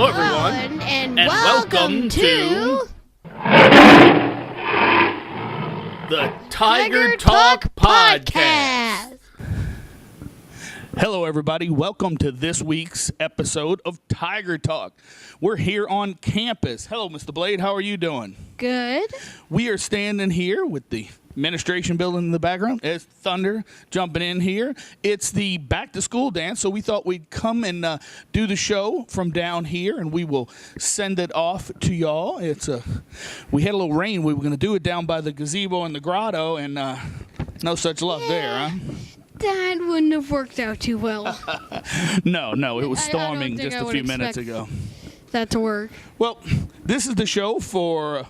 Hello, everyone, and welcome to the Tiger Talk Podcast. Hello, everybody. Welcome to this week's episode of Tiger Talk. We're here on campus. Hello, Mr. Blade. How are you doing? Good. We are standing here with the administration building in the background. It's Thunder jumping in here. It's the back-to-school dance, so we thought we'd come and do the show from down here, and we will send it off to y'all. We had a little rain. We were going to do it down by the gazebo and the grotto, and no such luck there, huh? That wouldn't have worked out too well. No, it was storming I don't think just I a would few minutes expect ago. that to work. Well, this is the show for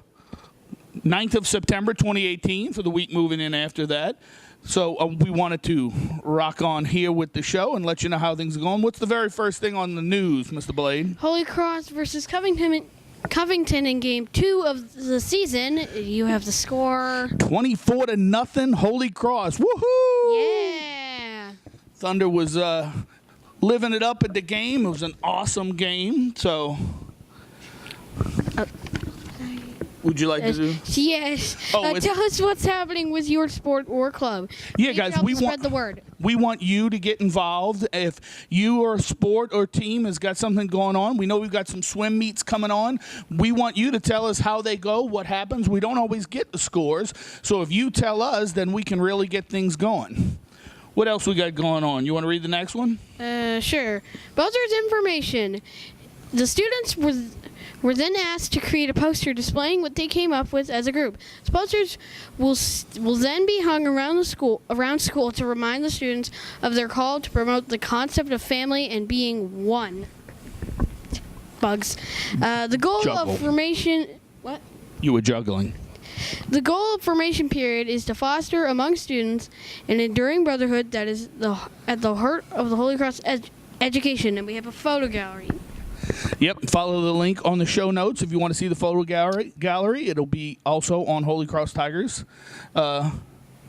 9th of September 2018 for the week moving in after that. So we wanted to rock on here with the show and let you know how things are going. What's the very first thing on the news, Mr. Blade? Holy Cross versus Covington in Game 2 of the season. You have the score. 24-0, Holy Cross. Woohoo! Yeah. Thunder was living it up at the game. It was an awesome game. So, would you like to do? Yes. Tell us what's happening with your sport or club. Yeah, guys, we spread the word. We want you to get involved. If you or a sport or team has got something going on, we know we've got some swim meets coming on. We want you to tell us how they go, what happens. We don't always get the scores. So if you tell us, then we can really get things going. What else we got going on? You want to read the next one? Sure. Buzzard's information. The students were then asked to create a poster displaying what they came up with as a group. The posters will then be hung around school to remind the students of their call to promote the concept of family and being one. Bugs. The goal Juggle. of formation. What? You were juggling. The goal of formation period is to foster among students an enduring brotherhood that is at the heart of the Holy Cross education. And we have a photo gallery. Yep, follow the link on the show notes if you want to see the photo gallery. It'll be also on Holy Cross Tigers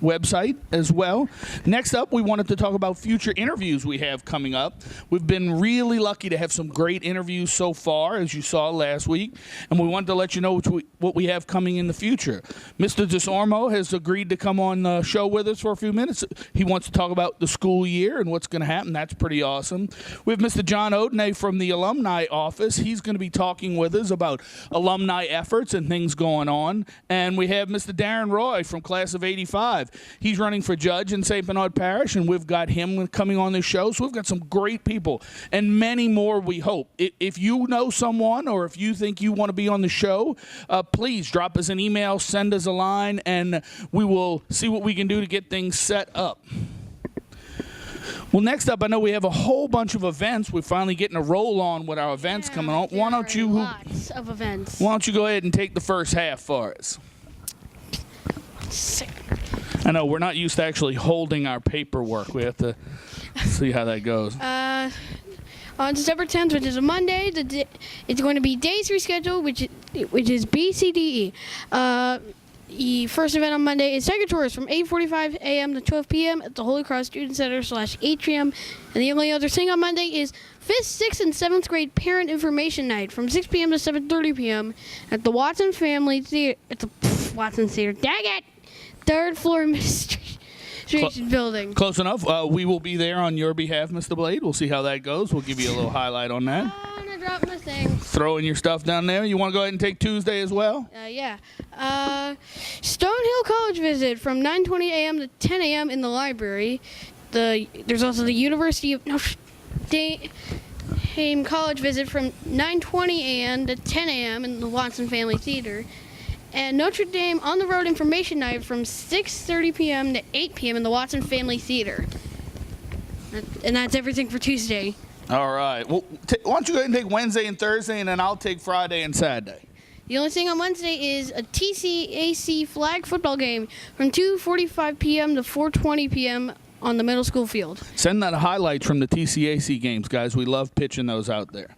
website as well. Next up, we wanted to talk about future interviews we have coming up. We've been really lucky to have some great interviews so far, as you saw last week, and we wanted to let you know what we have coming in the future. Mr. DeSormo has agreed to come on the show with us for a few minutes. He wants to talk about the school year and what's going to happen. That's pretty awesome. We have Mr. John Odenay from the alumni office. He's going to be talking with us about alumni efforts and things going on. And we have Mr. Darren Roy from class of 85. He's running for judge in St. Bernard Parish, and we've got him coming on the show. So we've got some great people and many more, we hope. If you know someone or if you think you want to be on the show, please drop us an email, send us a line, and we will see what we can do to get things set up. Well, next up, I know we have a whole bunch of events. We're finally getting a roll on with our events coming on. Lots of events. Why don't you go ahead and take the first half for us? I know, we're not used to actually holding our paperwork. We have to see how that goes. On December 10th, which is a Monday, it's going to be Days Rescheduled, which is BCDE. The first event on Monday is Tiger Tours from 8:45 a.m. to 12 p.m. at the Holy Cross Student Center /Atrium. And the only other thing on Monday is 5th, 6th, and 7th grade Parent Information Night from 6 p.m. to 7:30 p.m. at the Watson Family Theater. Watson Theater. Dang it! 3rd floor administration building. Close enough. We will be there on your behalf, Mr. Blade. We'll see how that goes. We'll give you a little highlight on that. I'm going to drop my thing. Throwing your stuff down there. You want to go ahead and take Tuesday as well? Yeah. Stonehill College visit from 9:20 a.m. to 10 a.m. in the library. There's also the University of Notre Dame College visit from 9:20 a.m. to 10 a.m. in the Watson Family Theater. And Notre Dame On the Road Information Night from 6:30 p.m. to 8 p.m. in the Watson Family Theater. And that's everything for Tuesday. All right. Well, why don't you go ahead and take Wednesday and Thursday, and then I'll take Friday and Saturday. The only thing on Wednesday is a TCAC flag football game from 2:45 p.m. to 4:20 p.m. on the middle school field. Send that highlights from the TCAC games, guys. We love pitching those out there.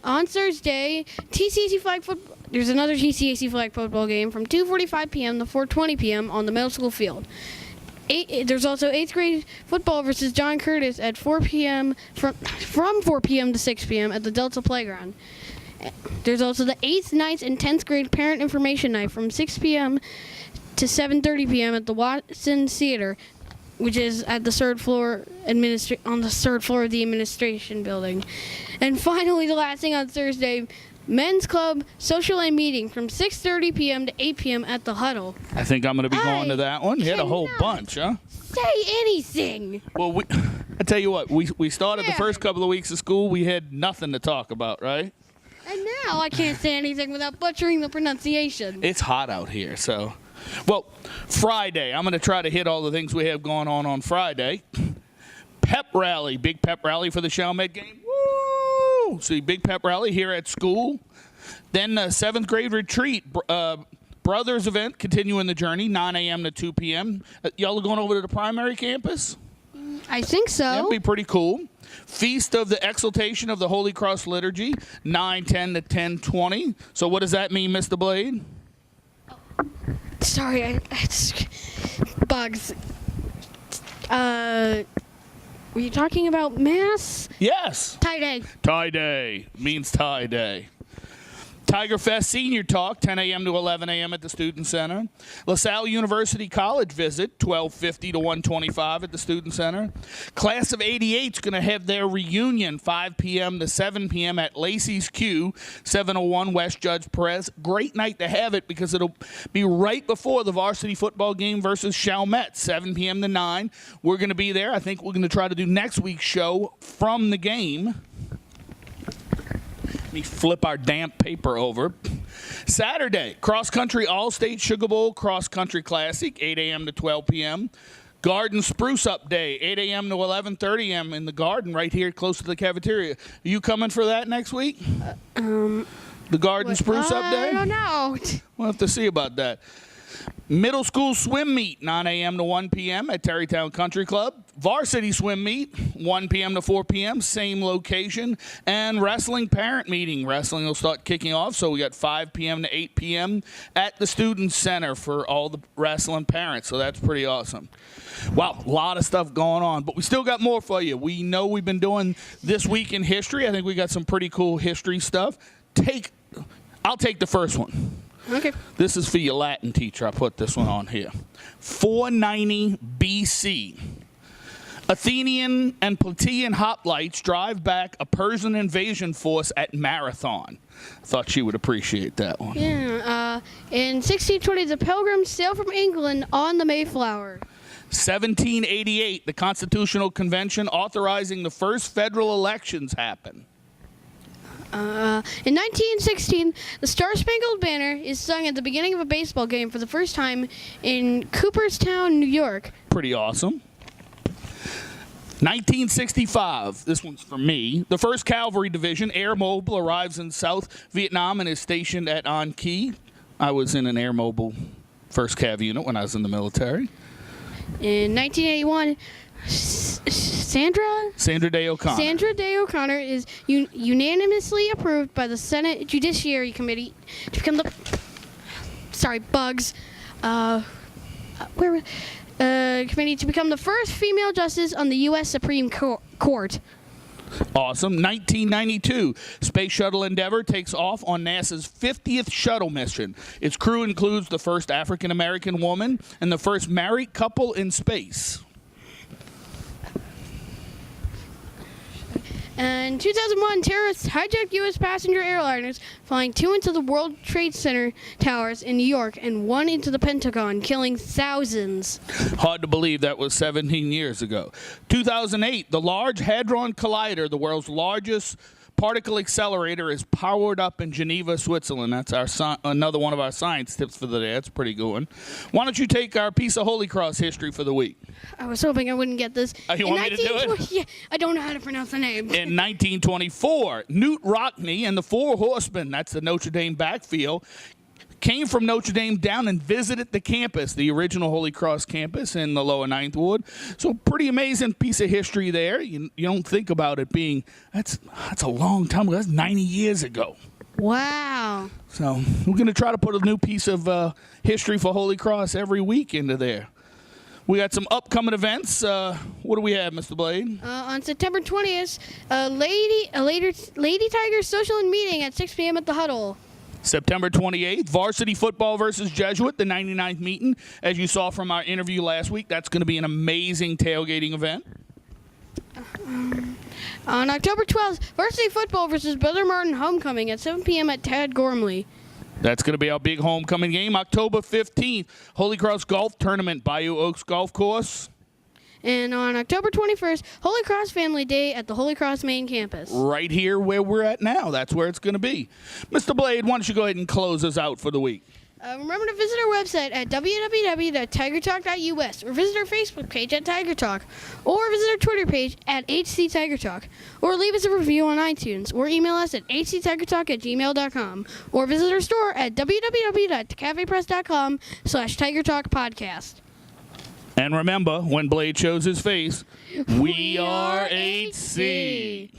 On Thursday, TCAC flag football. There's another TCAC flag football game from 2:45 p.m. to 4:20 p.m. on the middle school field. there's also 8th grade football versus John Curtis at 4 p.m. from 4 p.m. to 6 p.m. at the Delta Playground. There's also the 8th, 9th, and 10th grade parent information night from 6 p.m. to 7:30 p.m. at the Watson Theater, which is at the third floor on the third floor of the administration building. And finally, the last thing on Thursday, Men's Club Social and Meeting from 6:30 p.m. to 8 p.m. at the Huddle. I think I'm going to be going to that one. You had a whole cannot bunch, huh? Say anything. Well, I tell you what, we started the Yeah. first couple of weeks of school. We had nothing to talk about, right? And now I can't say anything without butchering the pronunciation. It's hot out here, so. Well, Friday, I'm going to try to hit all the things we have going on Friday. Pep rally, big pep rally for the Chalmette game. Woo! See, big pep rally here at school. Then 7th grade retreat, brothers event, continuing the journey, 9 a.m. to 2 p.m. Y'all are going over to the primary campus? I think so. That'd be pretty cool. Feast of the Exaltation of the Holy Cross Liturgy, 9:10 to 10:20. So what does that mean, Mr. Blade? Sorry, I bugs. Were you talking about Mass? Yes. Tie day. Tie Day means tie day. Tiger Fest Senior Talk, 10 a.m. to 11 a.m. at the Student Center. LaSalle University College Visit, 12:50 to 1:25 at the Student Center. Class of 88 is going to have their reunion, 5 p.m. to 7 p.m. at Lacey's Q, 701 West Judge Perez. Great night to have it because it'll be right before the varsity football game versus Chalmette, 7 p.m. to 9. We're going to be there. I think we're going to try to do next week's show from the game. Let me flip our damp paper over. Saturday, cross-country All-State Sugar Bowl Cross-Country Classic, 8 a.m. to 12 p.m. Garden Spruce Up Day, 8 a.m. to 11:30 a.m. in the garden right here close to the cafeteria. Are you coming for that next week? The Garden Spruce Up Day? I don't know. We'll have to see about that. Middle school swim meet, 9 a.m. to 1 p.m. at Terrytown Country Club. Varsity swim meet, 1 p.m. to 4 p.m., same location. And wrestling parent meeting. Wrestling will start kicking off, so we got 5 p.m. to 8 p.m. at the Student Center for all the wrestling parents, so that's pretty awesome. Wow, a lot of stuff going on, but we still got more for you. We know we've been doing This Week in History. I think we got some pretty cool history stuff. I'll take the first one. Okay. This is for your Latin teacher. I put this one on here. 490 BC. Athenian and Plataean hoplites drive back a Persian invasion force at Marathon. I thought she would appreciate that one. Yeah. In 1620, the Pilgrims sailed from England on the Mayflower. 1788, the Constitutional Convention authorizing the first federal elections happened. In 1916, the Star-Spangled Banner is sung at the beginning of a baseball game for the first time in Cooperstown, New York. Pretty awesome. 1965, this one's for me. The 1st Cavalry Division, Air Mobile, arrives in South Vietnam and is stationed at An Key. I was in an Air Mobile 1st Cav unit when I was in the military. In 1981, Sandra Day O'Connor is unanimously approved by the Senate Judiciary Committee to become the committee to become the first female justice on the U.S. Supreme Court. Awesome. 1992, Space Shuttle Endeavour takes off on NASA's 50th shuttle mission. Its crew includes the first African-American woman and the first married couple in space. In 2001, terrorists hijacked U.S. passenger airliners, flying 2 into the World Trade Center towers in New York and 1 into the Pentagon, killing thousands. Hard to believe that was 17 years ago. 2008, the Large Hadron Collider, the world's largest particle accelerator, is powered up in Geneva, Switzerland. That's another one of our science tips for the day. That's a pretty good one. Why don't you take our piece of Holy Cross history for the week? I was hoping I wouldn't get this. You want me to do it? Yeah, I don't know how to pronounce the name. In 1924, Newt Rockne and the Four Horsemen, that's the Notre Dame backfield, came from Notre Dame down and visited the campus, the original Holy Cross campus in the lower Ninth Ward. So pretty amazing piece of history there. You don't think about it being, that's a long time ago. That's 90 years ago. Wow. So we're going to try to put a new piece of history for Holy Cross every week into there. We got some upcoming events. What do we have, Mr. Blade? On September 20th, Lady Tigers social and meeting at 6 p.m. at the Huddle. September 28th, varsity football versus Jesuit, the 99th meeting. As you saw from our interview last week, that's going to be an amazing tailgating event. On October 12th, varsity football versus Brother Martin homecoming at 7 p.m. at Tad Gormley. That's going to be our big homecoming game. October 15th, Holy Cross Golf Tournament, Bayou Oaks Golf Course. And on October 21st, Holy Cross Family Day at the Holy Cross main campus. Right here where we're at now. That's where it's going to be. Mr. Blade, why don't you go ahead and close us out for the week? Remember to visit our website at www.tigertalk.us or visit our Facebook page at Tiger Talk or visit our Twitter page at HC Tiger Talk or leave us a review on iTunes or email us at hctigertalk@gmail.com or visit our store at www.cafepress.com/tigertalkpodcast. And remember, when Blade shows his face, we are HC.